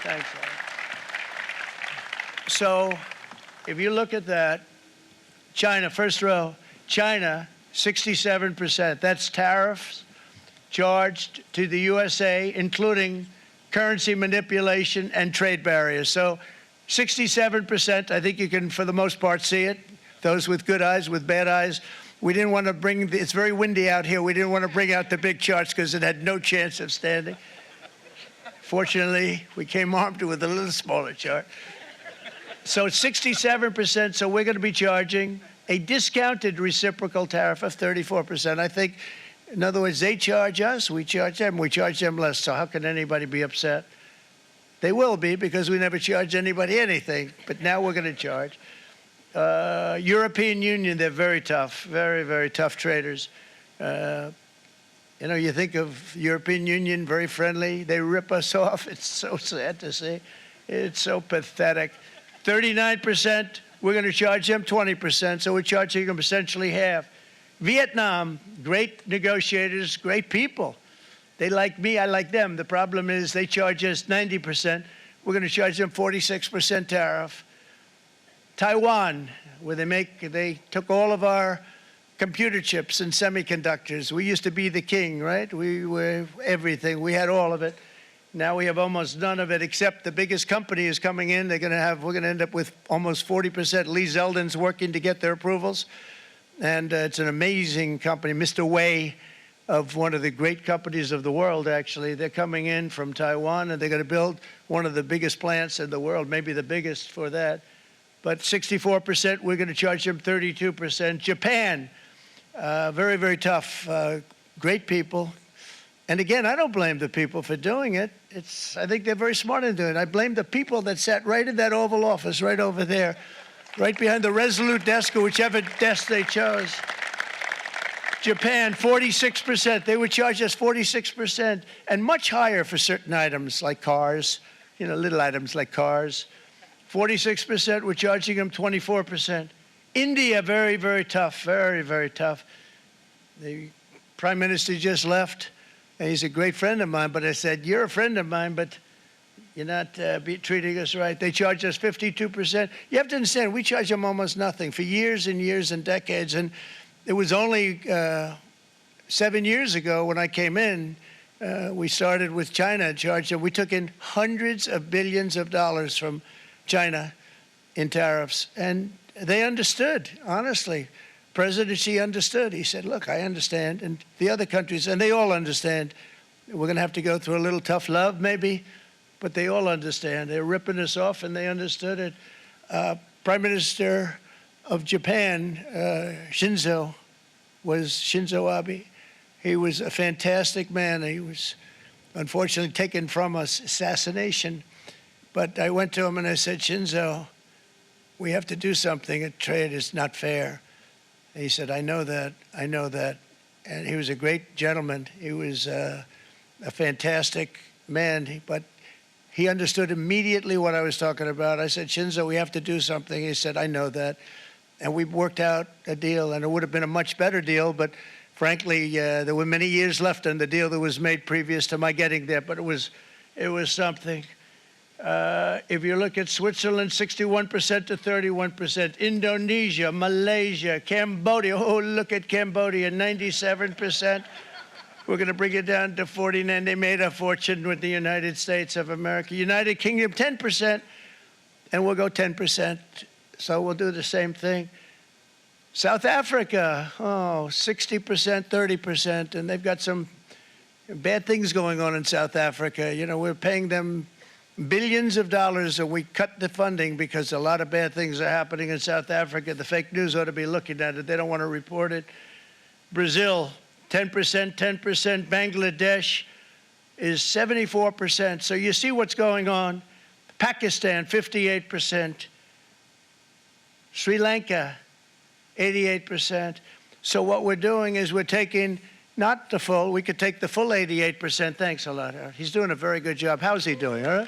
Thanks, Art. So if you look at that, China, first row, China, 67%. That's tariffs charged to the USA, including currency manipulation and trade barriers. So 67%, I think you can, for the most part, see it. Those with good eyes, with bad eyes. We didn't want to bring, it's very windy out here. We didn't want to bring out the big charts because it had no chance of standing. Fortunately, we came armed with a little smaller chart. So it's 67%, so we're going to be charging a discounted reciprocal tariff of 34%. I think, in other words, they charge us, we charge them less. So how can anybody be upset? They will be, because we never charge anybody anything, but now we're going to charge. European Union, they're very tough, very, very tough traders. You know, you think of European Union, very friendly. They rip us off. It's so sad to see. It's so pathetic. 39%, we're going to charge them 20%, so we're charging them essentially half. Vietnam, great negotiators, great people. They like me, I like them. The problem is they charge us 90%. We're going to charge them 46% tariff. Taiwan, where they took all of our computer chips and semiconductors. We used to be the king, right? We were everything. We had all of it. Now we have almost none of it, except the biggest company is coming in. We're going to end up with almost 40%. Lee Zeldin's working to get their approvals. And it's an amazing company. Mr. Wei, of one of the great companies of the world, actually, they're coming in from Taiwan, and they're going to build one of the biggest plants in the world, maybe the biggest for that. But 64%, we're going to charge them 32%. Japan, very, very tough, great people. And again, I don't blame the people for doing it. I think they're very smart in doing it. I blame the people that sat right in that Oval Office, right over there, right behind the Resolute desk or whichever desk they chose. Japan, 46%. They would charge us 46%, and much higher for certain items like cars, you know, little items like cars. 46%, we're charging them 24%. India, very, very tough, very, very tough. The Prime Minister just left, and he's a great friend of mine, but I said, you're a friend of mine, but you're not treating us right. They charge us 52%. You have to understand, we charge them almost nothing for years and years and decades, and it was only 7 years ago when I came in, we started with China charged them. We took in hundreds of billions of dollars from China in tariffs, and they understood, honestly. President Xi understood. He said, look, I understand, and the other countries, and they all understand. We're going to have to go through a little tough love, maybe, but they all understand. They're ripping us off, and they understood it. Prime Minister of Japan, Shinzo Abe. He was a fantastic man. He was unfortunately taken from us, assassination. But I went to him and I said, Shinzo, we have to do something. A trade is not fair. And he said, I know that, I know that. And he was a great gentleman. He was a fantastic man, but he understood immediately what I was talking about. I said, Shinzo, we have to do something. He said, I know that. And we worked out a deal, and it would have been a much better deal, but frankly, there were many years left in the deal that was made previous to my getting there, but it was something. If you look at Switzerland, 61% to 31%. Indonesia, Malaysia, Cambodia. Oh, look at Cambodia, 97%. We're going to bring it down to 49. They made a fortune with the United States of America. United Kingdom, 10%, and we'll go 10%. So we'll do the same thing. South Africa, 60%, 30%, and they've got some bad things going on in South Africa. You know, we're paying them billions of dollars, and we cut the funding because a lot of bad things are happening in South Africa. The fake news ought to be looking at it. They don't want to report it. Brazil, 10%, 10%. Bangladesh is 74%. So you see what's going on. Pakistan, 58%. Sri Lanka, 88%. So what we're doing is we're taking not the full, we could take the full 88%. Thanks a lot, Art. He's doing a very good job. How's he doing, all right?